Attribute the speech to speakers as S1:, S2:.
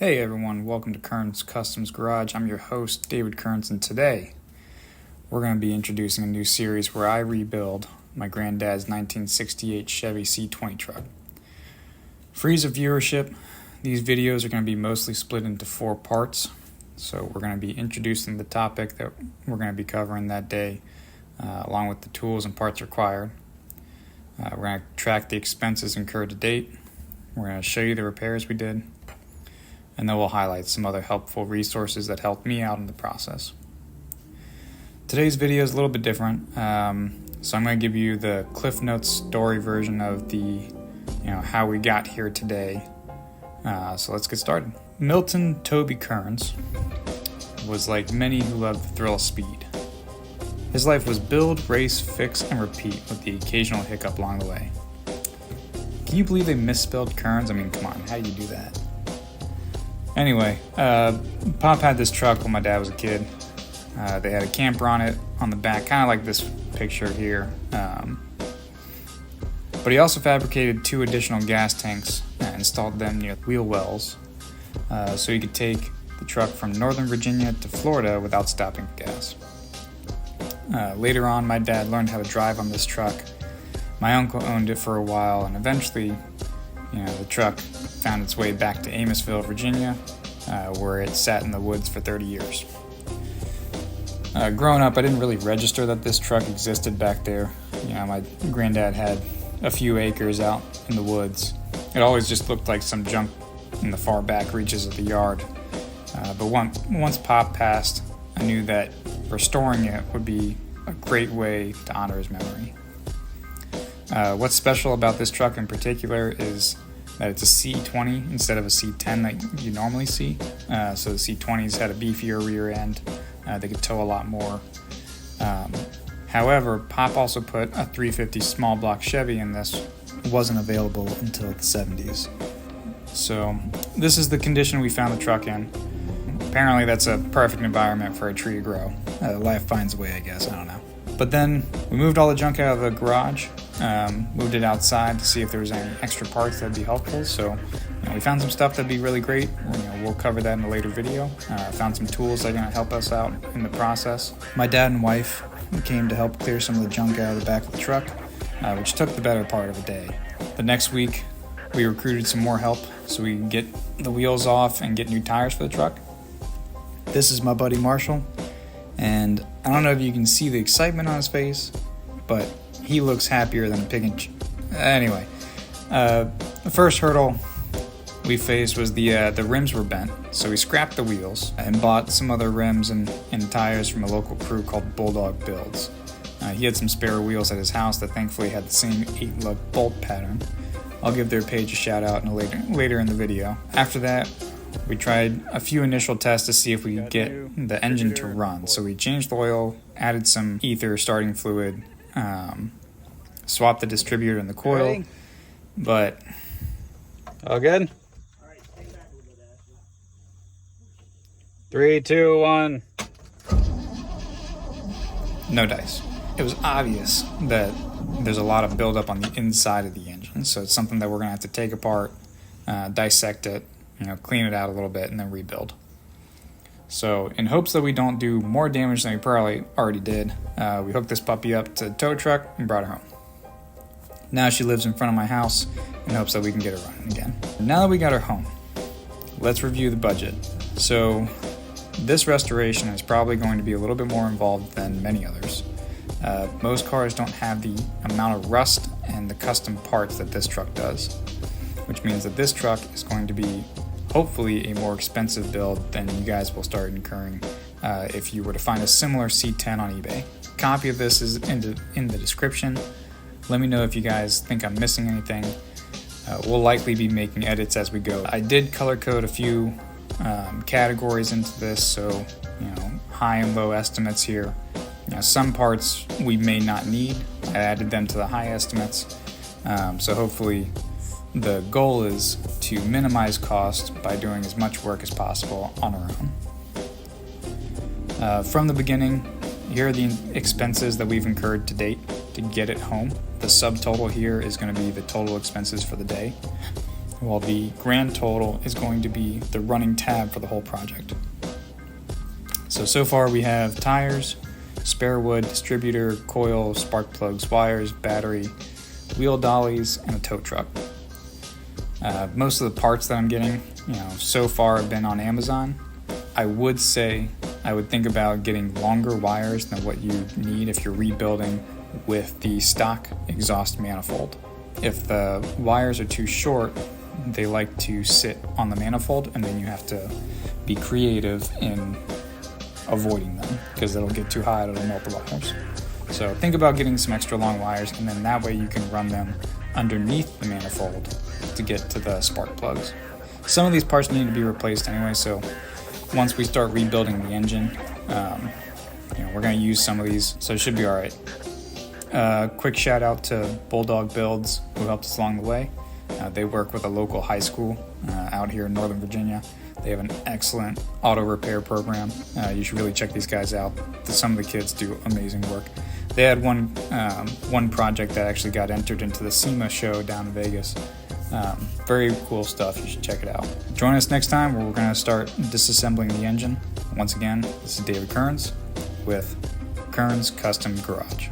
S1: Hey everyone, welcome to Kearns Customs Garage. I'm your host, David Kearns, and today we're going to be introducing a new series where I rebuild my granddad's 1968 Chevy C20 truck. For ease of viewership, these videos are going to be mostly split into 4 parts. So we're going to be introducing the topic that we're going to be covering that day, along with the tools and parts required. We're going to track the expenses incurred to date. We're going to show you the repairs we did. And then we'll highlight some other helpful resources that helped me out in the process. Today's video is a little bit different, so I'm going to give you the Cliff Notes story version of the, how we got here today. So let's get started. Milton Toby Kearns was like many who love the thrill of speed. His life was build, race, fix, and repeat with the occasional hiccup along the way. Can you believe they misspelled Kearns? I mean, come on, how do you do that? Anyway, Pop had this truck when my dad was a kid. They had a camper on it on the back, kind of like this picture here. But he also fabricated 2 additional gas tanks and installed them near wheel wells, so he could take the truck from Northern Virginia to Florida without stopping for gas. Later on, my dad learned how to drive on this truck. My uncle owned it for a while, and eventually, the truck found its way back to Amosville, Virginia, where it sat in the woods for 30 years. Growing up, I didn't really register that this truck existed back there. My granddad had a few acres out in the woods. It always just looked like some junk in the far back reaches of the yard. But once Pop passed, I knew that restoring it would be a great way to honor his memory. What's special about this truck in particular is that it's a C20 instead of a C10 that you normally see. So the C20s had a beefier rear end. They could tow a lot more. However, Pop also put a 350 small block Chevy in this. It wasn't available until the 70s. So this is the condition we found the truck in. Apparently that's a perfect environment for a tree to grow. Life finds a way, I guess. I don't know. But then we moved all the junk out of the garage, moved it outside to see if there was any extra parts that'd be helpful. So we found some stuff that'd be really great. We'll cover that in a later video. Found some tools that are going to help us out in the process. My dad and wife came to help clear some of the junk out of the back of the truck, which took the better part of a day. The next week, we recruited some more help so we could get the wheels off and get new tires for the truck. This is my buddy Marshall. And I don't know if you can see the excitement on his face, but he looks happier than a pig in Anyway, the first hurdle we faced was the rims were bent, so we scrapped the wheels and bought some other rims and tires from a local crew called Bulldog Builds. He had some spare wheels at his house that thankfully had the same 8-lug bolt pattern. I'll give their page a shout out later in the video. After that, we tried a few initial tests to see if we could get the engine to run. So we changed the oil, added some ether starting fluid, swapped the distributor and the coil, but all good? 3, 2, 1. No dice. It was obvious that there's a lot of buildup on the inside of the engine, so it's something that we're going to have to take apart, dissect it, clean it out a little bit, and then rebuild. So in hopes that we don't do more damage than we probably already did, we hooked this puppy up to the tow truck and brought her home. Now she lives in front of my house in hopes that we can get her running again. Now that we got her home, let's review the budget. So this restoration is probably going to be a little bit more involved than many others. Most cars don't have the amount of rust and the custom parts that this truck does, which means that this truck is going to be hopefully a more expensive build than you guys will start incurring if you were to find a similar C10 on eBay. A copy of this is in the description. Let me know if you guys think I'm missing anything. We'll likely be making edits as we go. I did color code a few categories into this, so high and low estimates here. Some parts we may not need. I added them to the high estimates, so hopefully the goal is to minimize cost by doing as much work as possible on our own. From the beginning, here are the expenses that we've incurred to date to get it home. The subtotal here is going to be the total expenses for the day. while the grand total is going to be the running tab for the whole project. So far we have tires, spare wood, distributor, coil, spark plugs, wires, battery, wheel dollies, and a tow truck. Most of the parts that I'm getting, so far have been on Amazon. I would say I would think about getting longer wires than what you need if you're rebuilding with the stock exhaust manifold. If the wires are too short, they like to sit on the manifold, and then you have to be creative in avoiding them because it'll get too hot, it'll melt the wires. So think about getting some extra long wires, and then that way you can run them underneath the manifold to get to the spark plugs. Some of these parts need to be replaced anyway, so once we start rebuilding the engine, we're going to use some of these, so it should be all right. Quick shout out to Bulldog Builds, who helped us along the way. They work with a local high school out here in Northern Virginia. They have an excellent auto repair program. You should really check these guys out. Some of the kids do amazing work. They had one project that actually got entered into the SEMA show down in Vegas. Very cool stuff. You should check it out. Join us next time where we're going to start disassembling the engine. Once again, this is David Kearns with Kearns Custom Garage.